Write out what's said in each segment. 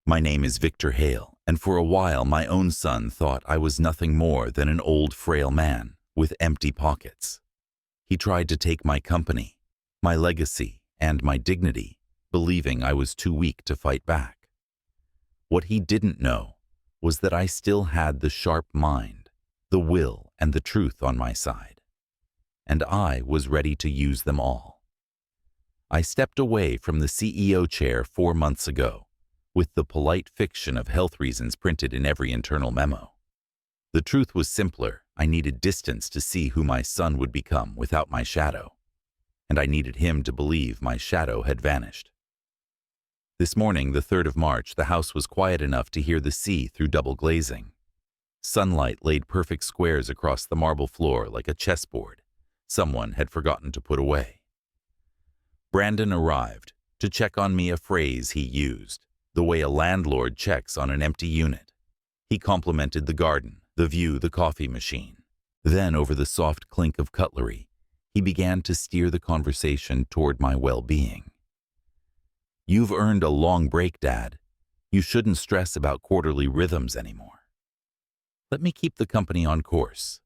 My name is Victor Hale, and for a while my own son thought I was nothing more than an old frail man with empty pockets. He tried to take my company, my legacy, and my dignity, believing I was too weak to fight back. What he didn't know was that I still had the sharp mind, the will, and the truth on my side, and I was ready to use them all. I stepped away from the CEO chair 4 months ago, with the polite fiction of health reasons printed in every internal memo. The truth was simpler. I needed distance to see who my son would become without my shadow, and I needed him to believe my shadow had vanished. This morning, the 3rd of March, the house was quiet enough to hear the sea through double glazing. Sunlight laid perfect squares across the marble floor like a chessboard someone had forgotten to put away. Brandon arrived to check on me, a phrase he used, the way a landlord checks on an empty unit. He complimented the garden, the view, the coffee machine. Then, over the soft clink of cutlery, he began to steer the conversation toward my well-being. "You've earned a long break, Dad. You shouldn't stress about quarterly rhythms anymore. Let me keep the company on course.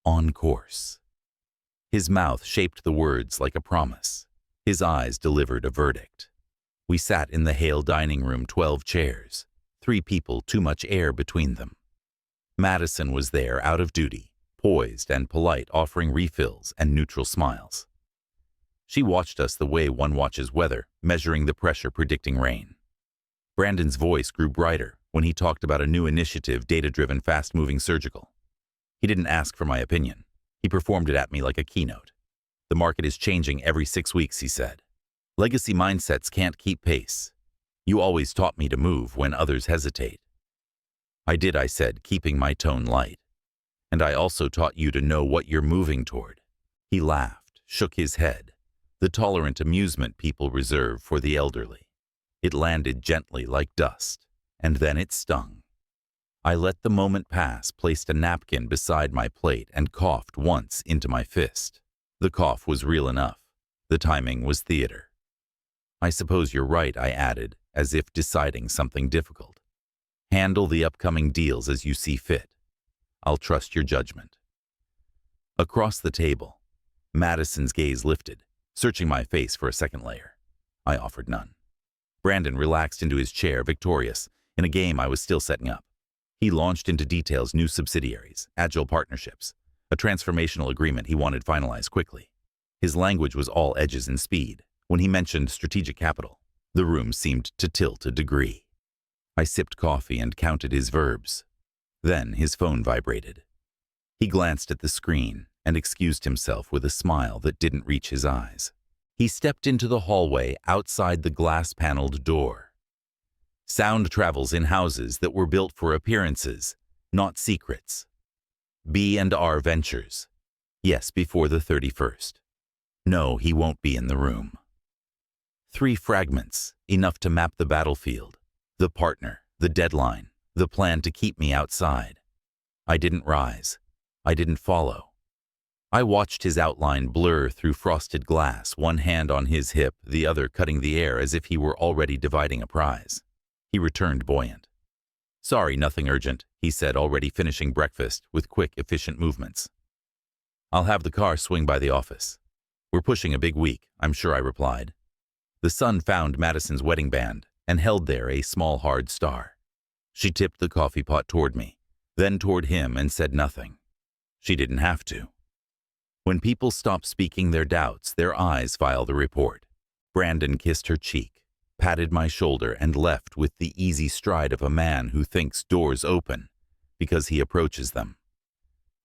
On course." His mouth shaped the words like a promise. His eyes delivered a verdict. We sat in the Hale dining room, 12 chairs, 3 people, too much air between them. Madison was there, out of duty, poised and polite, offering refills and neutral smiles. She watched us the way one watches weather, measuring the pressure, predicting rain. Brandon's voice grew brighter when he talked about a new initiative, data-driven, fast-moving surgical. He didn't ask for my opinion. He performed it at me like a keynote. "The market is changing every 6 weeks," he said. "Legacy mindsets can't keep pace. You always taught me to move when others hesitate." "I did," I said, keeping my tone light. "And I also taught you to know what you're moving toward." He laughed, shook his head, the tolerant amusement people reserve for the elderly. It landed gently like dust, and then it stung. I let the moment pass, placed a napkin beside my plate, and coughed once into my fist. The cough was real enough. The timing was theater. "I suppose you're right," I added, as if deciding something difficult. "Handle the upcoming deals as you see fit. I'll trust your judgment." Across the table, Madison's gaze lifted, searching my face for a second layer. I offered none. Brandon relaxed into his chair, victorious, in a game I was still setting up. He launched into details: new subsidiaries, agile partnerships, a transformational agreement he wanted finalized quickly. His language was all edges and speed. When he mentioned strategic capital, the room seemed to tilt a degree. I sipped coffee and counted his verbs. Then his phone vibrated. He glanced at the screen and excused himself with a smile that didn't reach his eyes. He stepped into the hallway outside the glass-paneled door. Sound travels in houses that were built for appearances, not secrets. B&R Ventures. Yes, before the 31st. No, he won't be in the room. 3 fragments, enough to map the battlefield, the partner, the deadline, the plan to keep me outside. I didn't rise. I didn't follow. I watched his outline blur through frosted glass, one hand on his hip, the other cutting the air as if he were already dividing a prize. He returned buoyant. "Sorry, nothing urgent," he said, already finishing breakfast with quick, efficient movements. "I'll have the car swing by the office." "We're pushing a big week, I'm sure," I replied. The sun found Madison's wedding band and held there a small hard star. She tipped the coffee pot toward me, then toward him, and said nothing. She didn't have to. When people stop speaking their doubts, their eyes file the report. Brandon kissed her cheek, patted my shoulder, and left with the easy stride of a man who thinks doors open because he approaches them.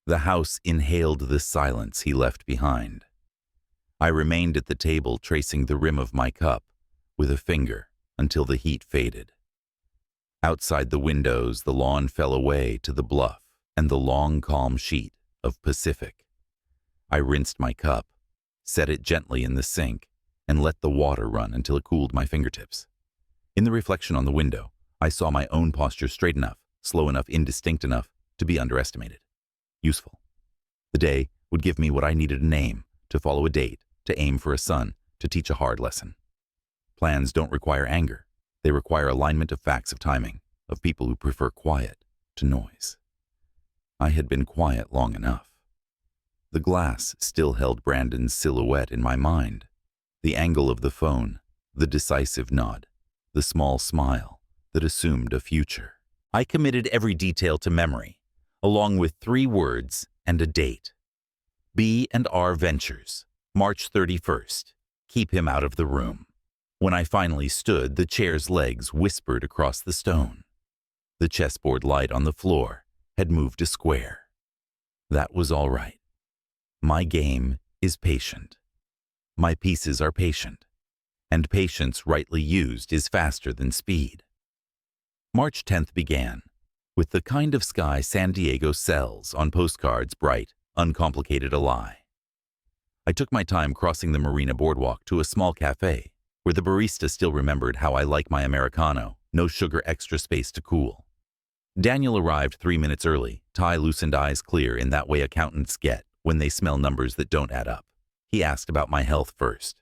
The house inhaled the silence he left behind. I remained at the table, tracing the rim of my cup with a finger until the heat faded. Outside the windows, the lawn fell away to the bluff and the long, calm sheet of Pacific. I rinsed my cup, set it gently in the sink, and let the water run until it cooled my fingertips. In the reflection on the window, I saw my own posture straight enough, slow enough, indistinct enough to be underestimated. Useful. The day would give me what I needed: a name, to follow a date, to aim for a son, to teach a hard lesson. Plans don't require anger. They require alignment of facts of timing, of people who prefer quiet to noise. I had been quiet long enough. The glass still held Brandon's silhouette in my mind. The angle of the phone, the decisive nod, the small smile that assumed a future. I committed every detail to memory, along with 3 words and a date. B&R Ventures, March 31st. Keep him out of the room. When I finally stood, the chair's legs whispered across the stone. The chessboard light on the floor had moved a square. That was all right. My game is patient. My pieces are patient, and patience rightly used is faster than speed. March 10th began, with the kind of sky San Diego sells on postcards, bright, uncomplicated a lie. I took my time crossing the Marina boardwalk to a small cafe, where the barista still remembered how I like my Americano, no sugar, extra space to cool. Daniel arrived 3 minutes early, tie loosened, eyes clear in that way accountants get when they smell numbers that don't add up. He asked about my health first.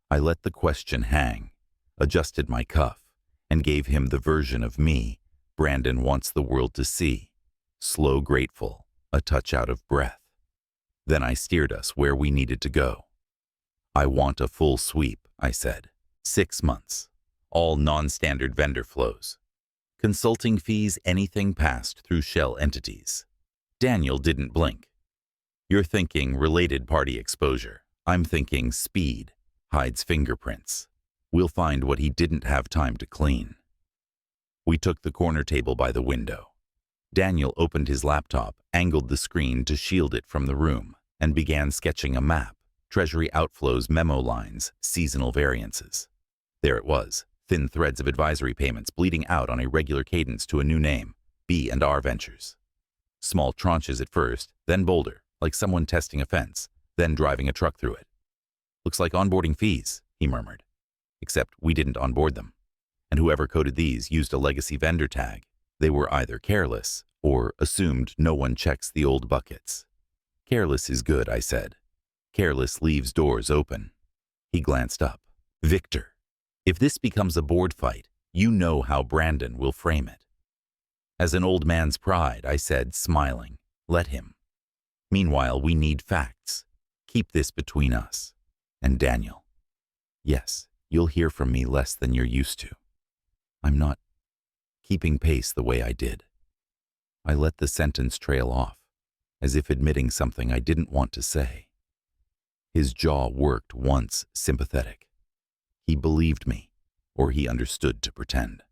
I let the question hang, adjusted my cuff, and gave him the version of me Brandon wants the world to see. Slow, grateful, a touch out of breath. Then I steered us where we needed to go. I want a full sweep, I said. 6 months. All non-standard vendor flows. Consulting fees, anything passed through shell entities. Daniel didn't blink. You're thinking related party exposure. I'm thinking speed, hides fingerprints. We'll find what he didn't have time to clean. We took the corner table by the window. Daniel opened his laptop, angled the screen to shield it from the room, and began sketching a map, treasury outflows, memo lines, seasonal variances. There it was, thin threads of advisory payments bleeding out on a regular cadence to a new name, B&R Ventures. Small tranches at first, then bolder, like someone testing a fence, then driving a truck through it. Looks like onboarding fees, he murmured. Except we didn't onboard them. And whoever coded these used a legacy vendor tag. They were either careless or assumed no one checks the old buckets. Careless is good, I said. Careless leaves doors open. He glanced up. Victor, if this becomes a board fight, you know how Brandon will frame it. As an old man's pride, I said, smiling, let him. Meanwhile, we need facts. Keep this between us. And Daniel. Yes, you'll hear from me less than you're used to. I'm not keeping pace the way I did. I let the sentence trail off, as if admitting something I didn't want to say. His jaw worked once sympathetic. He believed me, or he understood to pretend.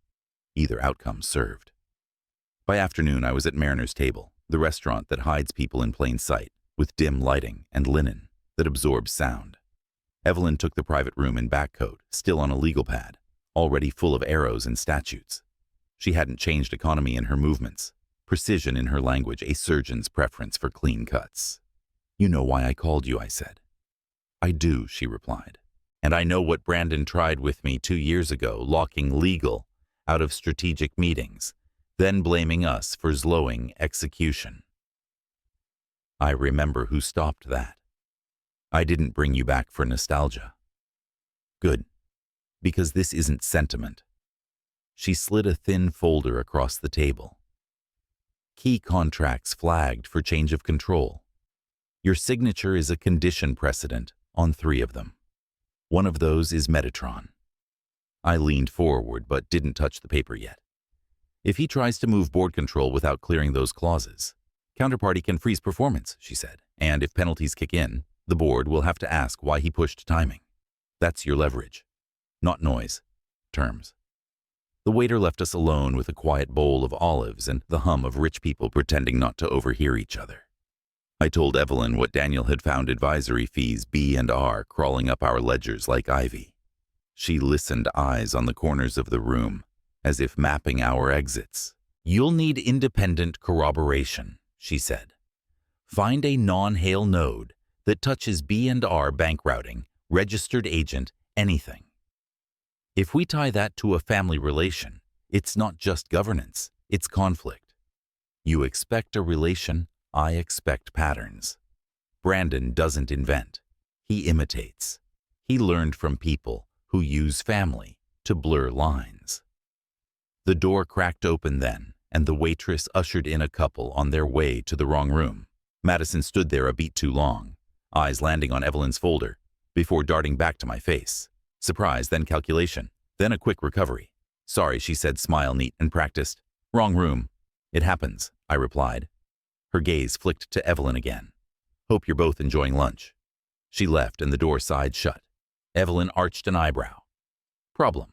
Either outcome served. By afternoon, I was at Mariner's Table, the restaurant that hides people in plain sight, with dim lighting and linen that absorbs sound. Evelyn took the private room in back coat, still on a legal pad, already full of arrows and statutes. She hadn't changed economy in her movements, precision in her language, a surgeon's preference for clean cuts. You know why I called you, I said. I do, she replied. And I know what Brandon tried with me 2 years ago, locking legal out of strategic meetings, then blaming us for slowing execution. I remember who stopped that. I didn't bring you back for nostalgia. Good, because this isn't sentiment. She slid a thin folder across the table. Key contracts flagged for change of control. Your signature is a condition precedent on 3 of them. One of those is Metatron. I leaned forward but didn't touch the paper yet. If he tries to move board control without clearing those clauses, counterparty can freeze performance, she said, and if penalties kick in, the board will have to ask why he pushed timing. That's your leverage. Not noise. Terms. The waiter left us alone with a quiet bowl of olives and the hum of rich people pretending not to overhear each other. I told Evelyn what Daniel had found advisory fees B&R crawling up our ledgers like ivy. She listened, eyes on the corners of the room, as if mapping our exits. You'll need independent corroboration, she said. Find a non-hail node that touches B&R bank routing, registered agent, anything. If we tie that to a family relation, it's not just governance, it's conflict. You expect a relation, I expect patterns. Brandon doesn't invent, he imitates. He learned from people who use family to blur lines. The door cracked open then, and the waitress ushered in a couple on their way to the wrong room. Madison stood there a beat too long, eyes landing on Evelyn's folder, before darting back to my face. Surprise, then calculation, then a quick recovery. Sorry, she said, smile neat and practiced. Wrong room. It happens, I replied. Her gaze flicked to Evelyn again. Hope you're both enjoying lunch. She left and the door sighed shut. Evelyn arched an eyebrow. Problem.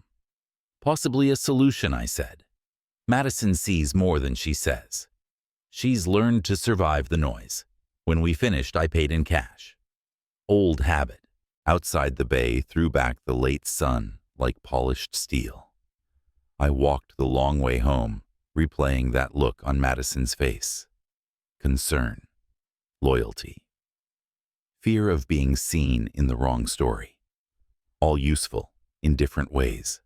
Possibly a solution, I said. Madison sees more than she says. She's learned to survive the noise. When we finished, I paid in cash. Old habit. Outside the bay threw back the late sun like polished steel. I walked the long way home, replaying that look on Madison's face. Concern. Loyalty. Fear of being seen in the wrong story. All useful, in different ways.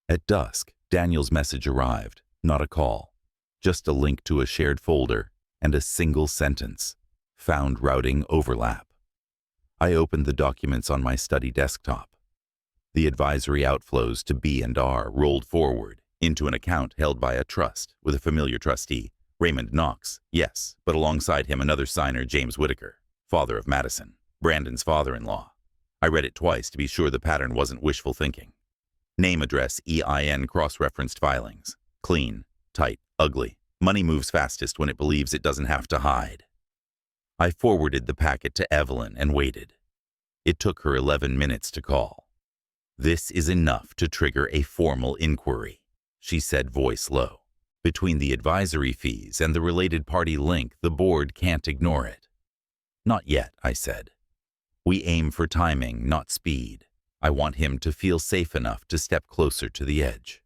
At dusk, Daniel's message arrived, not a call, just a link to a shared folder and a single sentence, found routing overlap. I opened the documents on my study desktop. The advisory outflows to B&R rolled forward into an account held by a trust with a familiar trustee, Raymond Knox, yes, but alongside him another signer, James Whitaker, father of Madison, Brandon's father-in-law. I read it twice to be sure the pattern wasn't wishful thinking. Name, address, EIN cross-referenced filings. Clean, tight, ugly. Money moves fastest when it believes it doesn't have to hide. I forwarded the packet to Evelyn and waited. It took her 11 minutes to call. This is enough to trigger a formal inquiry, she said, voice low. Between the advisory fees and the related party link, the board can't ignore it. Not yet, I said. We aim for timing, not speed. I want him to feel safe enough to step closer to the edge.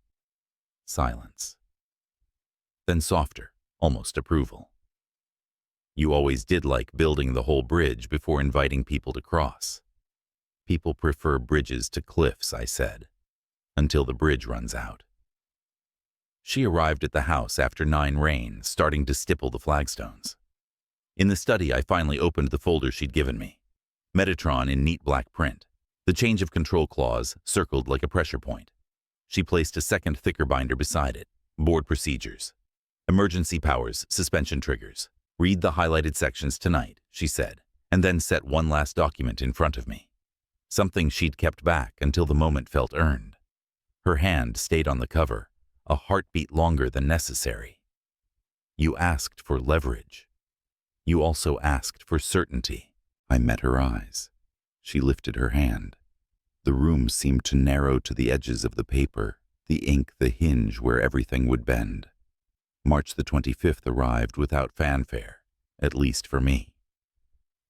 Silence. Then softer, almost approval. You always did like building the whole bridge before inviting people to cross. People prefer bridges to cliffs, I said, until the bridge runs out. She arrived at the house after 9 rain, starting to stipple the flagstones. In the study, I finally opened the folder she'd given me. Metatron in neat black print. The change of control clause circled like a pressure point. She placed a second thicker binder beside it. Board procedures. Emergency powers, suspension triggers. Read the highlighted sections tonight, she said, and then set one last document in front of me. Something she'd kept back until the moment felt earned. Her hand stayed on the cover, a heartbeat longer than necessary. You asked for leverage. You also asked for certainty. I met her eyes. She lifted her hand. The room seemed to narrow to the edges of the paper, the ink the hinge where everything would bend. March the 25th arrived without fanfare, at least for me.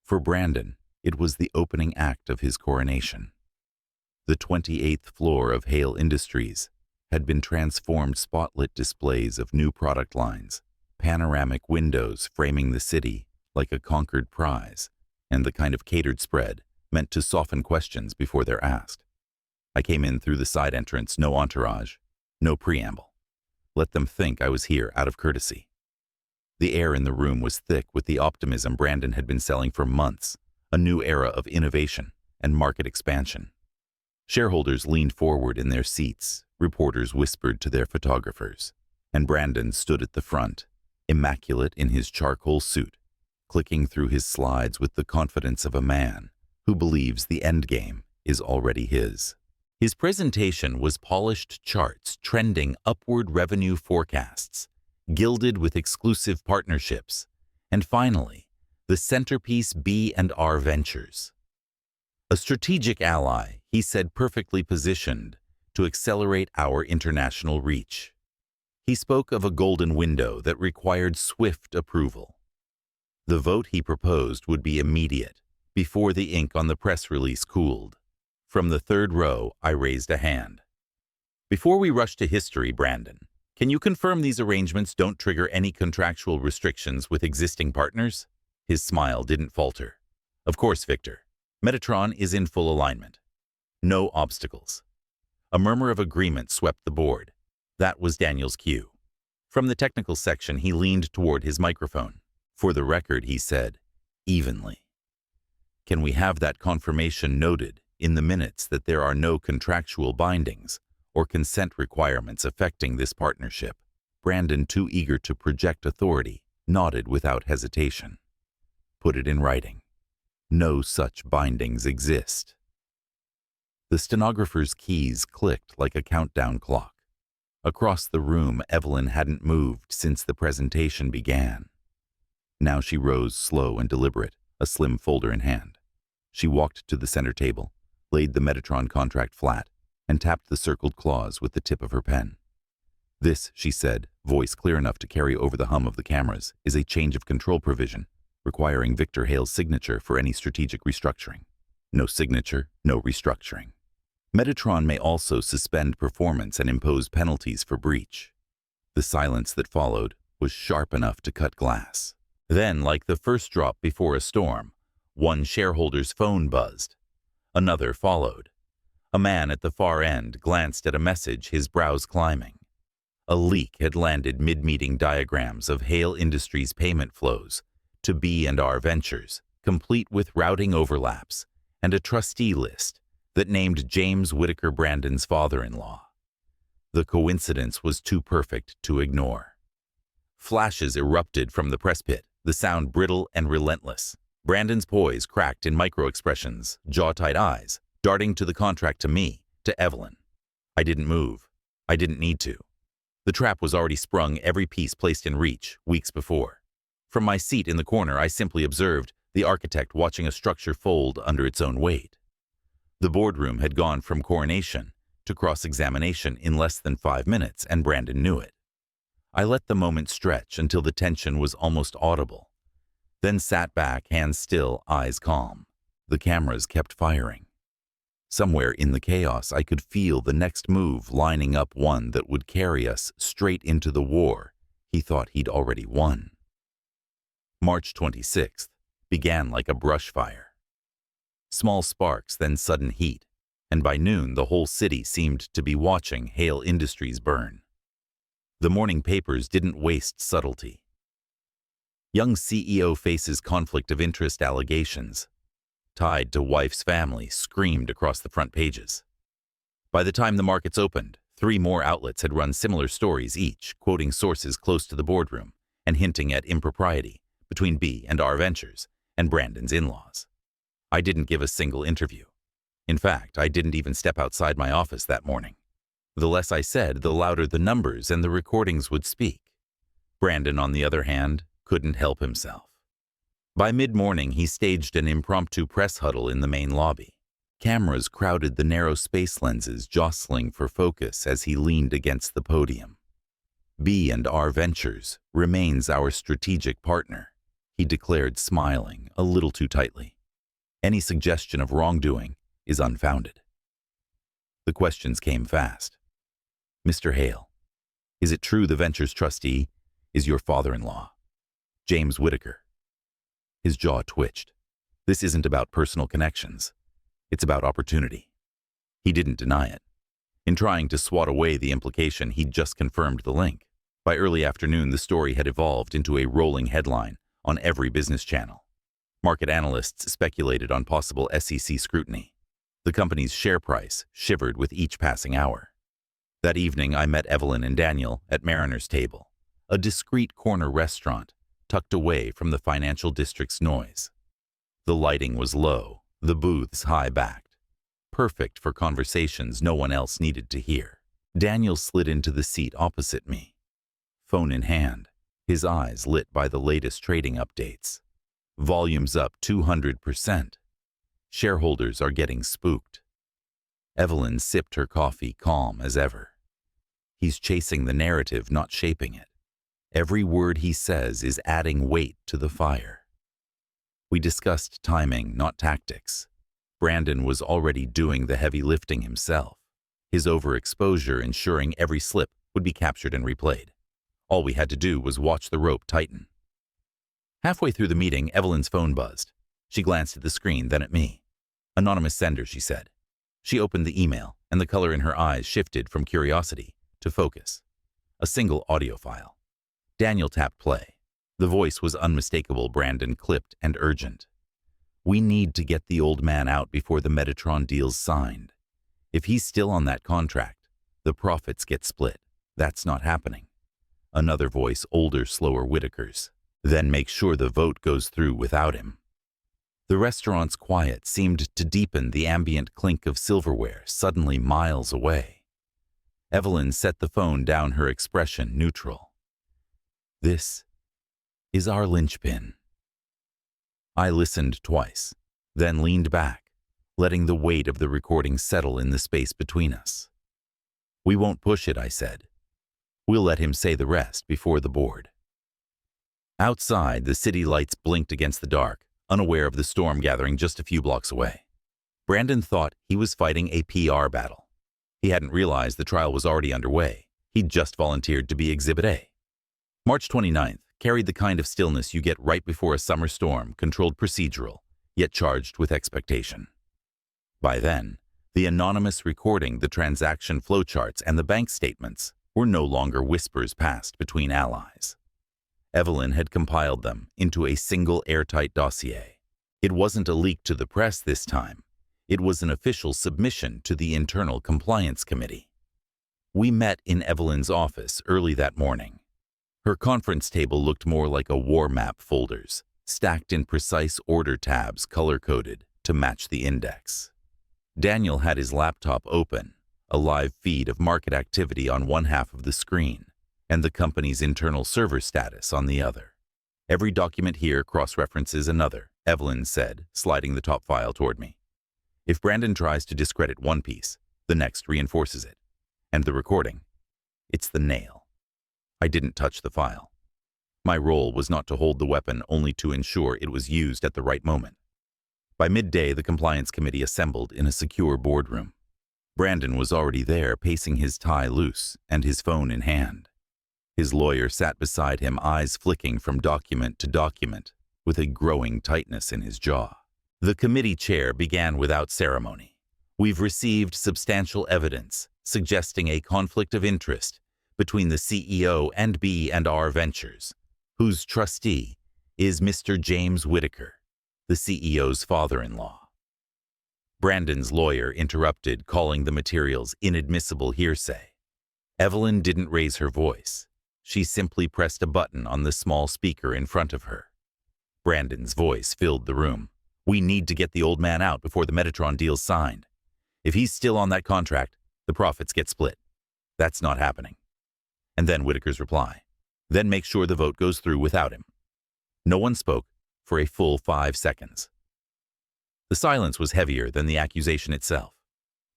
For Brandon, it was the opening act of his coronation. The 28th floor of Hale Industries had been transformed spotlit displays of new product lines, panoramic windows framing the city like a conquered prize, and the kind of catered spread meant to soften questions before they're asked. I came in through the side entrance, no entourage, no preamble. Let them think I was here out of courtesy. The air in the room was thick with the optimism Brandon had been selling for months, a new era of innovation and market expansion. Shareholders leaned forward in their seats, reporters whispered to their photographers, and Brandon stood at the front, immaculate in his charcoal suit, clicking through his slides with the confidence of a man who believes the end game is already his. His presentation was polished charts trending upward revenue forecasts, gilded with exclusive partnerships, and finally, the centerpiece B&R Ventures. A strategic ally, he said, perfectly positioned to accelerate our international reach. He spoke of a golden window that required swift approval. The vote he proposed would be immediate, before the ink on the press release cooled. From the third row, I raised a hand. Before we rush to history, Brandon, can you confirm these arrangements don't trigger any contractual restrictions with existing partners? His smile didn't falter. Of course, Victor. Metatron is in full alignment. No obstacles. A murmur of agreement swept the board. That was Daniel's cue. From the technical section, he leaned toward his microphone. For the record, he said, evenly. Can we have that confirmation noted in the minutes that there are no contractual bindings or consent requirements affecting this partnership. Brandon, too eager to project authority, nodded without hesitation. Put it in writing. No such bindings exist. The stenographer's keys clicked like a countdown clock. Across the room, Evelyn hadn't moved since the presentation began. Now she rose slow and deliberate, a slim folder in hand. She walked to the center table, laid the Metatron contract flat, and tapped the circled clause with the tip of her pen. This, she said, voice clear enough to carry over the hum of the cameras, is a change of control provision, requiring Victor Hale's signature for any strategic restructuring. No signature, no restructuring. Metatron may also suspend performance and impose penalties for breach. The silence that followed was sharp enough to cut glass. Then, like the first drop before a storm, one shareholder's phone buzzed. Another followed. A man at the far end glanced at a message, his brows climbing. A leak had landed mid-meeting diagrams of Hale Industries' payment flows to B&R Ventures, complete with routing overlaps, and a trustee list that named James Whitaker, Brandon's father-in-law. The coincidence was too perfect to ignore. Flashes erupted from the press pit, the sound brittle and relentless. Brandon's poise cracked in micro-expressions, jaw-tight eyes, darting to the contract, to me, to Evelyn. I didn't move. I didn't need to. The trap was already sprung, every piece placed in reach, weeks before. From my seat in the corner, I simply observed the architect watching a structure fold under its own weight. The boardroom had gone from coronation to cross-examination in less than 5 minutes, and Brandon knew it. I let the moment stretch until the tension was almost audible, then sat back, hands still, eyes calm. The cameras kept firing. Somewhere in the chaos, I could feel the next move lining up, one that would carry us straight into the war he thought he'd already won. March 26th began like a brush fire. Small sparks, then sudden heat, and by noon the whole city seemed to be watching Hale Industries burn. The morning papers didn't waste subtlety. Young CEO faces conflict of interest allegations. Tied to wife's family screamed across the front pages. By the time the markets opened, 3 more outlets had run similar stories, each quoting sources close to the boardroom and hinting at impropriety between B&R Ventures and Brandon's in-laws. I didn't give a single interview. In fact, I didn't even step outside my office that morning. The less I said, the louder the numbers and the recordings would speak. Brandon, on the other hand, couldn't help himself. By mid-morning, he staged an impromptu press huddle in the main lobby. Cameras crowded the narrow space lenses, jostling for focus as he leaned against the podium. B&R Ventures remains our strategic partner, he declared, smiling a little too tightly. Any suggestion of wrongdoing is unfounded. The questions came fast. Mr. Hale, is it true the Ventures trustee is your father-in-law, James Whitaker? His jaw twitched. This isn't about personal connections. It's about opportunity. He didn't deny it. In trying to swat away the implication, he'd just confirmed the link. By early afternoon, the story had evolved into a rolling headline on every business channel. Market analysts speculated on possible SEC scrutiny. The company's share price shivered with each passing hour. That evening, I met Evelyn and Daniel at Mariner's Table, a discreet corner restaurant tucked away from the financial district's noise. The lighting was low, the booths high-backed, perfect for conversations no one else needed to hear. Daniel slid into the seat opposite me, phone in hand, his eyes lit by the latest trading updates. Volumes up 200%. Shareholders are getting spooked. Evelyn sipped her coffee, calm as ever. He's chasing the narrative, not shaping it. Every word he says is adding weight to the fire. We discussed timing, not tactics. Brandon was already doing the heavy lifting himself, his overexposure ensuring every slip would be captured and replayed. All we had to do was watch the rope tighten. Halfway through the meeting, Evelyn's phone buzzed. She glanced at the screen, then at me. Anonymous sender, she said. She opened the email, and the color in her eyes shifted from curiosity to focus. A single audio file. Daniel tapped play. The voice was unmistakable, Brandon, clipped and urgent. We need to get the old man out before the Metatron deal's signed. If he's still on that contract, The profits get split. That's not happening. Another voice, older, slower Whitaker's. Then make sure the vote goes through without him. The restaurant's quiet seemed to deepen the ambient clink of silverware suddenly miles away. Evelyn set the phone down, her expression neutral. This is our linchpin. I listened twice, then leaned back, letting the weight of the recording settle in the space between us. We won't push it, I said. We'll let him say the rest before the board. Outside, the city lights blinked against the dark, unaware of the storm gathering just a few blocks away. Brandon thought he was fighting a PR battle. He hadn't realized the trial was already underway. He'd just volunteered to be Exhibit A. March 29th carried the kind of stillness you get right before a summer storm, controlled procedural, yet charged with expectation. By then, the anonymous recording, the transaction flowcharts, and the bank statements were no longer whispers passed between allies. Evelyn had compiled them into a single airtight dossier. It wasn't a leak to the press this time. It was an official submission to the Internal Compliance Committee. We met in Evelyn's office early that morning. Her conference table looked more like a war map, folders, stacked in precise order tabs color-coded to match the index. Daniel had his laptop open, a live feed of market activity on one half of the screen, and the company's internal server status on the other. Every document here cross-references another, Evelyn said, sliding the top file toward me. If Brandon tries to discredit one piece, the next reinforces it. And the recording, it's the nail. I didn't touch the file. My role was not to hold the weapon, only to ensure it was used at the right moment. By midday, the compliance committee assembled in a secure boardroom. Brandon was already there, pacing his tie loose and his phone in hand. His lawyer sat beside him, eyes flicking from document to document, with a growing tightness in his jaw. The committee chair began without ceremony. We've received substantial evidence suggesting a conflict of interest between the CEO and B&R Ventures, whose trustee is Mr. James Whitaker, the CEO's father-in-law. Brandon's lawyer interrupted, calling the materials inadmissible hearsay. Evelyn didn't raise her voice. She simply pressed a button on the small speaker in front of her. Brandon's voice filled the room. We need to get the old man out before the Metatron deal's signed. If he's still on that contract, the profits get split. That's not happening. And then Whitaker's reply. Then make sure the vote goes through without him. No one spoke for a full 5 seconds. The silence was heavier than the accusation itself.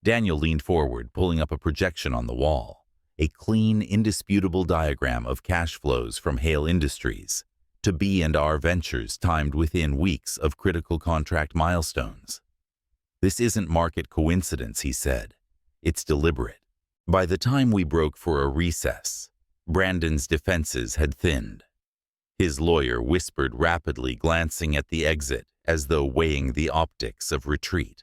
Daniel leaned forward, pulling up a projection on the wall, a clean, indisputable diagram of cash flows from Hale Industries to B&R Ventures timed within weeks of critical contract milestones. This isn't market coincidence, he said. It's deliberate. By the time we broke for a recess, Brandon's defenses had thinned. His lawyer whispered rapidly, glancing at the exit as though weighing the optics of retreat.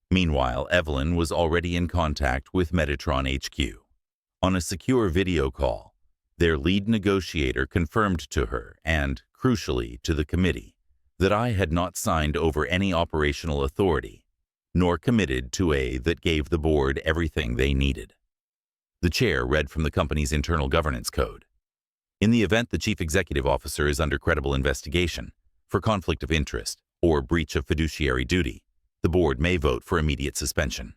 Meanwhile, Evelyn was already in contact with Metatron HQ. On a secure video call, their lead negotiator confirmed to her and, crucially, to the committee, that I had not signed over any operational authority, nor committed to a that gave the board everything they needed. The chair read from the company's internal governance code. In the event the chief executive officer is under credible investigation for conflict of interest or breach of fiduciary duty, the board may vote for immediate suspension.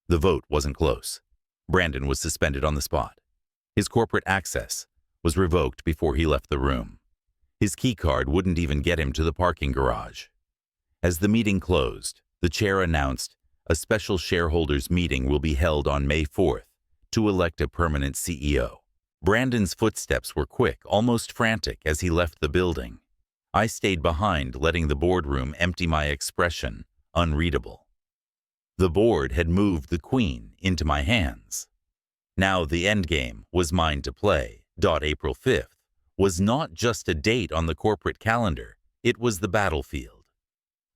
The vote wasn't close. Brandon was suspended on the spot. His corporate access was revoked before he left the room. His key card wouldn't even get him to the parking garage. As the meeting closed, the chair announced a special shareholders meeting will be held on May 4th to elect a permanent CEO. Brandon's footsteps were quick, almost frantic, as he left the building. I stayed behind, letting the boardroom empty, my expression unreadable. The board had moved the queen into my hands. Now the endgame was mine to play. April 5th was not just a date on the corporate calendar, it was the battlefield.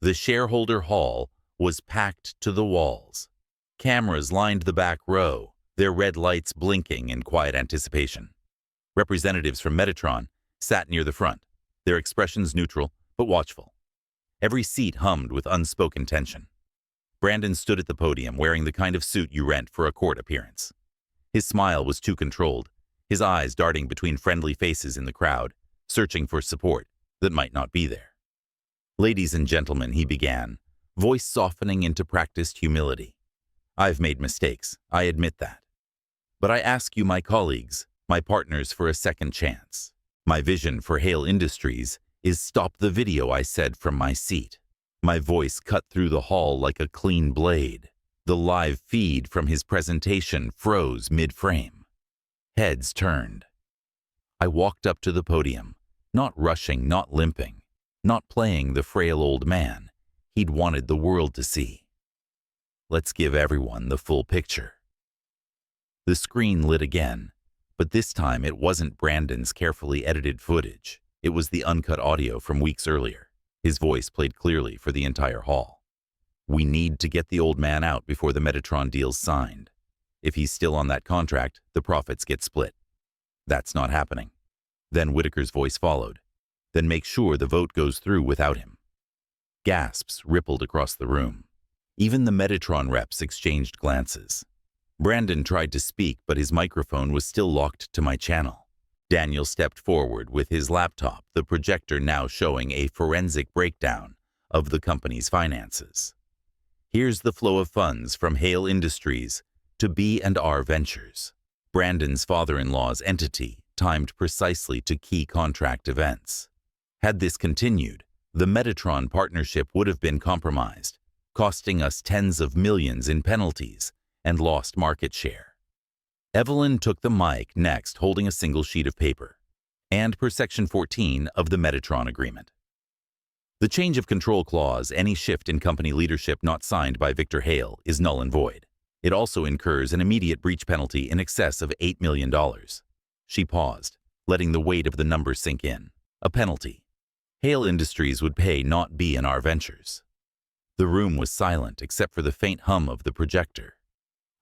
The shareholder hall was packed to the walls. Cameras lined the back row, their red lights blinking in quiet anticipation. Representatives from Metatron sat near the front, their expressions neutral but watchful. Every seat hummed with unspoken tension. Brandon stood at the podium wearing the kind of suit you rent for a court appearance. His smile was too controlled, his eyes darting between friendly faces in the crowd, searching for support that might not be there. "Ladies and gentlemen," he began, voice softening into practiced humility. "I've made mistakes, I admit that. But I ask you, my colleagues, my partners, for a second chance. My vision for Hale Industries is stop the video," I said from my seat. My voice cut through the hall like a clean blade. The live feed from his presentation froze mid-frame. Heads turned. I walked up to the podium, not rushing, not limping, not playing the frail old man he'd wanted the world to see. Let's give everyone the full picture. The screen lit again, but this time it wasn't Brandon's carefully edited footage. It was the uncut audio from weeks earlier. His voice played clearly for the entire hall. "We need to get the old man out before the Metatron deal's signed. If he's still on that contract, the profits get split. That's not happening." Then Whitaker's voice followed. "Then make sure the vote goes through without him." Gasps rippled across the room. Even the Metatron reps exchanged glances. Brandon tried to speak, but his microphone was still locked to my channel. Daniel stepped forward with his laptop, the projector now showing a forensic breakdown of the company's finances. "Here's the flow of funds from Hale Industries to B&R Ventures, Brandon's father-in-law's entity, timed precisely to key contract events. Had this continued, the Metatron partnership would have been compromised, costing us tens of millions in penalties and lost market share." Evelyn took the mic next, holding a single sheet of paper, and per Section 14 of the Metatron Agreement. The change of control clause, any shift in company leadership not signed by Victor Hale, is null and void. It also incurs an immediate breach penalty in excess of $8 million. She paused, letting the weight of the number sink in. A penalty. Hale Industries would pay, not B&R Ventures. The room was silent except for the faint hum of the projector.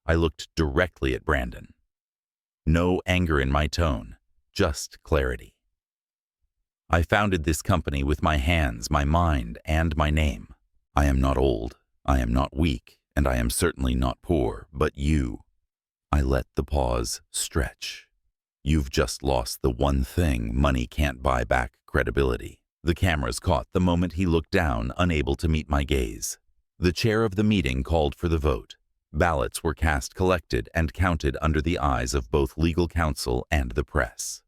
I looked directly at Brandon. No anger in my tone, just clarity. "I founded this company with my hands, my mind, and my name. I am not old, I am not weak, and I am certainly not poor, but you." I let the pause stretch. "You've just lost the one thing money can't buy back: credibility." The cameras caught the moment he looked down, unable to meet my gaze. The chair of the meeting called for the vote. Ballots were cast, collected, and counted under the eyes of both legal counsel and the press.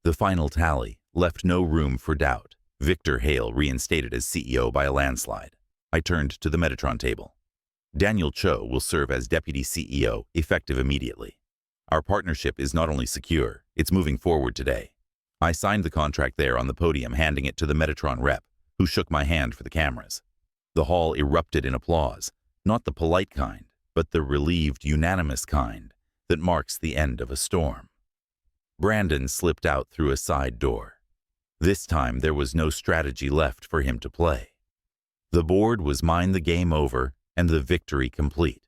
The final tally left no room for doubt. Victor Hale reinstated as CEO by a landslide. I turned to the Metatron table. "Daniel Cho will serve as Deputy CEO, effective immediately. Our partnership is not only secure, it's moving forward today." I signed the contract there on the podium, handing it to the Metatron rep, who shook my hand for the cameras. The hall erupted in applause, not the polite kind, but the relieved, unanimous kind that marks the end of a storm. Brandon slipped out through a side door. This time there was no strategy left for him to play. The board was mine, the game over, and the victory complete.